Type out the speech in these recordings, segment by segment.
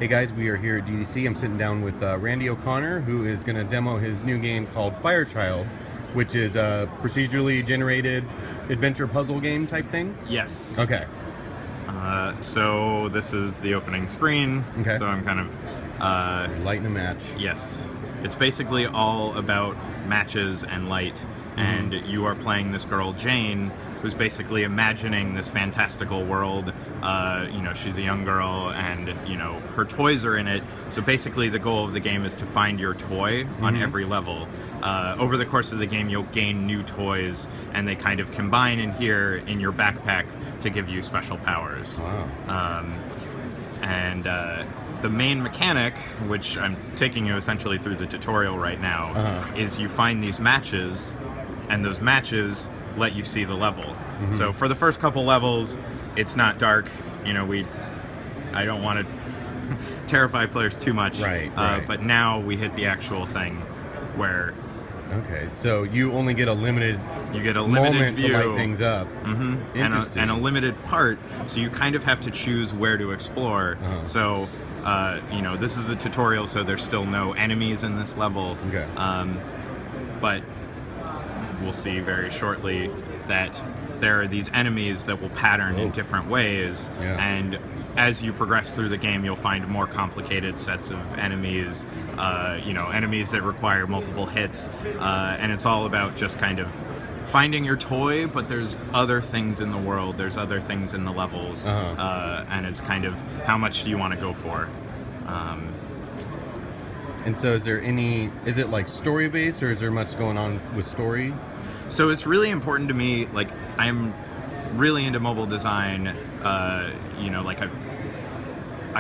Hey guys, we are here at GDC. I'm sitting down with Randy O'Connor, who is going to demo his new game called Fire Child, which is a procedurally generated adventure puzzle game type thing. Yes. Okay. So this is the opening screen. Okay. So I'm kind of... You're lighting a match. Yes. It's basically all about matches and light. And you are playing this girl, Jane, who's basically imagining this fantastical world. She's a young girl, and, her toys are in it. So basically the goal of the game is to find your toy on every level. Over the course of the game, you'll gain new toys, and they kind of combine in here in your backpack to give you special powers. Wow. The main mechanic, which I'm taking you essentially through the tutorial right now, is you find these matches, and those matches let you see the level. So for the first couple levels, it's not dark. I don't want to terrify players too much. Right. But now we hit the actual thing where... Okay, so you only get a limited moment view to light things up. And a limited part, so you kind of have to choose where to explore. So, this is a tutorial, so there's still no enemies in this level. Okay. But we'll see very shortly that there are these enemies that will pattern in different ways, and as you progress through the game, you'll find more complicated sets of enemies, enemies that require multiple hits, and it's all about just kind of finding your toy, but there's other things in the world, there's other things in the levels, and it's kind of how much do you want to go for. And so is it like story based, or is there much going on with story? So it's really important to me, like, I'm really into mobile design, I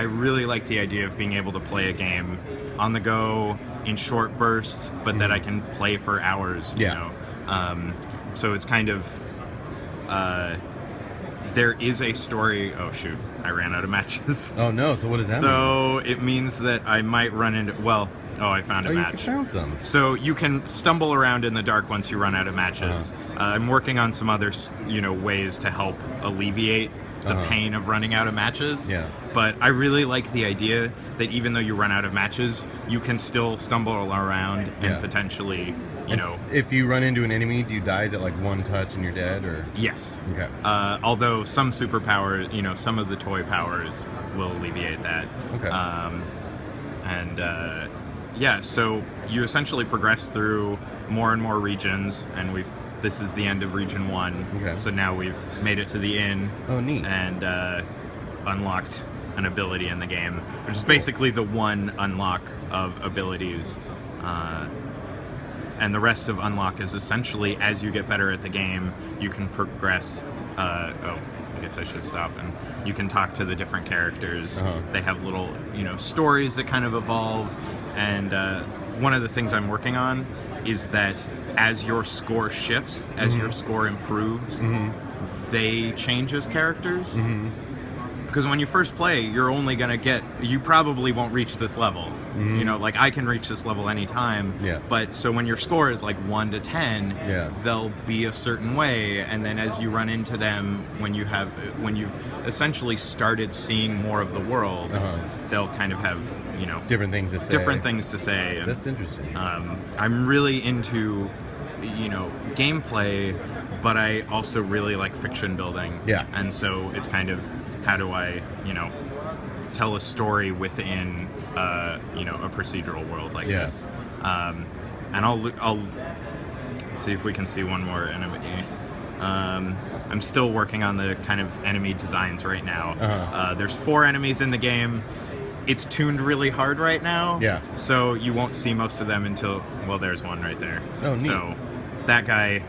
really like the idea of being able to play a game on the go in short bursts, but that I can play for hours, you know. So it's kind of, there is a story. Oh shoot, I ran out of matches. Oh no, so what does that mean? So it means that I might run into, I found a match. You found some. So you can stumble around in the dark once you run out of matches. I'm working on some other, ways to help alleviate the pain of running out of matches. Yeah. But I really like the idea that even though you run out of matches, you can still stumble around and potentially, If you run into an enemy, do you die? Is it like one touch and you're dead, or? Yes. Okay. Although some superpowers, some of the toy powers will alleviate that. Okay. So you essentially progress through more and more regions, and this is the end of Region 1. Okay. So now we've made it to the inn. Oh, neat. And unlocked an ability in the game, which is basically the one unlock of abilities. And the rest of unlock is essentially, as you get better at the game, you can progress. I guess I should stop. And you can talk to the different characters. They have little, stories that kind of evolve. And one of the things I'm working on is that as your score shifts, as your score improves, they change as characters. Because when you first play, you're only going to you probably won't reach this level. I can reach this level anytime. Yeah. But so when your score is like 1 to 10, they'll be a certain way. And then as you run into them, when you've essentially started seeing more of the world, they'll kind of have, different things to say. And, that's interesting. I'm really into, gameplay, but I also really like fiction building. Yeah. And so it's kind of, how do I, tell a story within, a procedural world like this. And I'll see if we can see one more enemy. I'm still working on the kind of enemy designs right now. There's 4 enemies in the game. It's tuned really hard right now. Yeah. So you won't see most of them until, there's one right there. Oh, neat. So that guy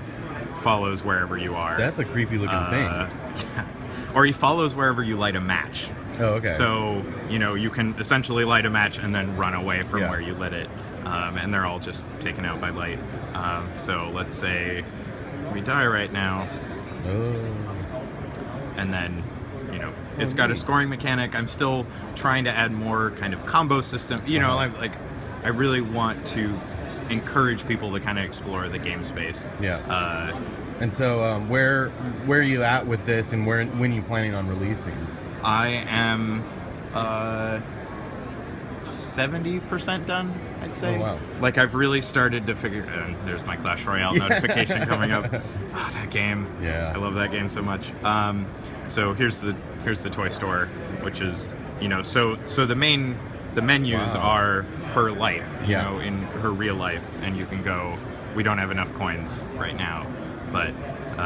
follows wherever you are. That's a creepy looking thing. Yeah. Or he follows wherever you light a match. Oh, okay. So, you can essentially light a match and then run away from where you lit it. And they're all just taken out by light. So let's say we die right now. And then, it's got a scoring mechanic. I'm still trying to add more kind of combo system. I really want to encourage people to kind of explore the game space. Yeah. And so, where are you at with this, and when are you planning on releasing? I am 70% done, I'd say. Oh, wow. Like, I've really started to figure... there's my Clash Royale notification coming up. Oh, that game. Yeah. I love that game so much. So here's the toy store, which is, so the menus are her life, you know, in her real life, and you can go, we don't have enough coins right now, but...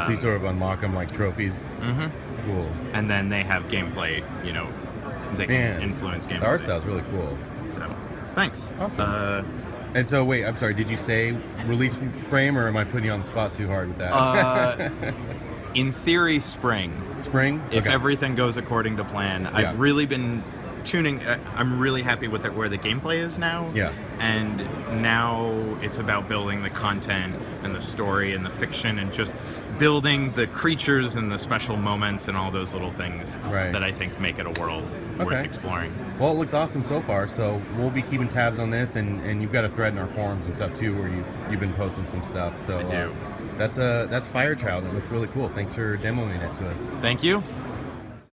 so you sort of unlock them like trophies? Mm-hmm. Cool. And then they have gameplay, they can influence gameplay. The art style's really cool. So, thanks. Awesome. And so, wait, I'm sorry, did you say release frame, or am I putting you on the spot too hard with that? In theory, spring. Spring? If everything goes according to plan. Yeah. I've really been tuning... I'm really happy with where the gameplay is now. Yeah. And now it's about building the content and the story and the fiction and just building the creatures and the special moments and all those little things that I think make it a world worth exploring. Well, it looks awesome so far, so we'll be keeping tabs on this, and you've got a thread in our forums and stuff too where you've been posting some stuff. So I do. That's Firechild. It looks really cool. Thanks for demoing it to us. Thank you.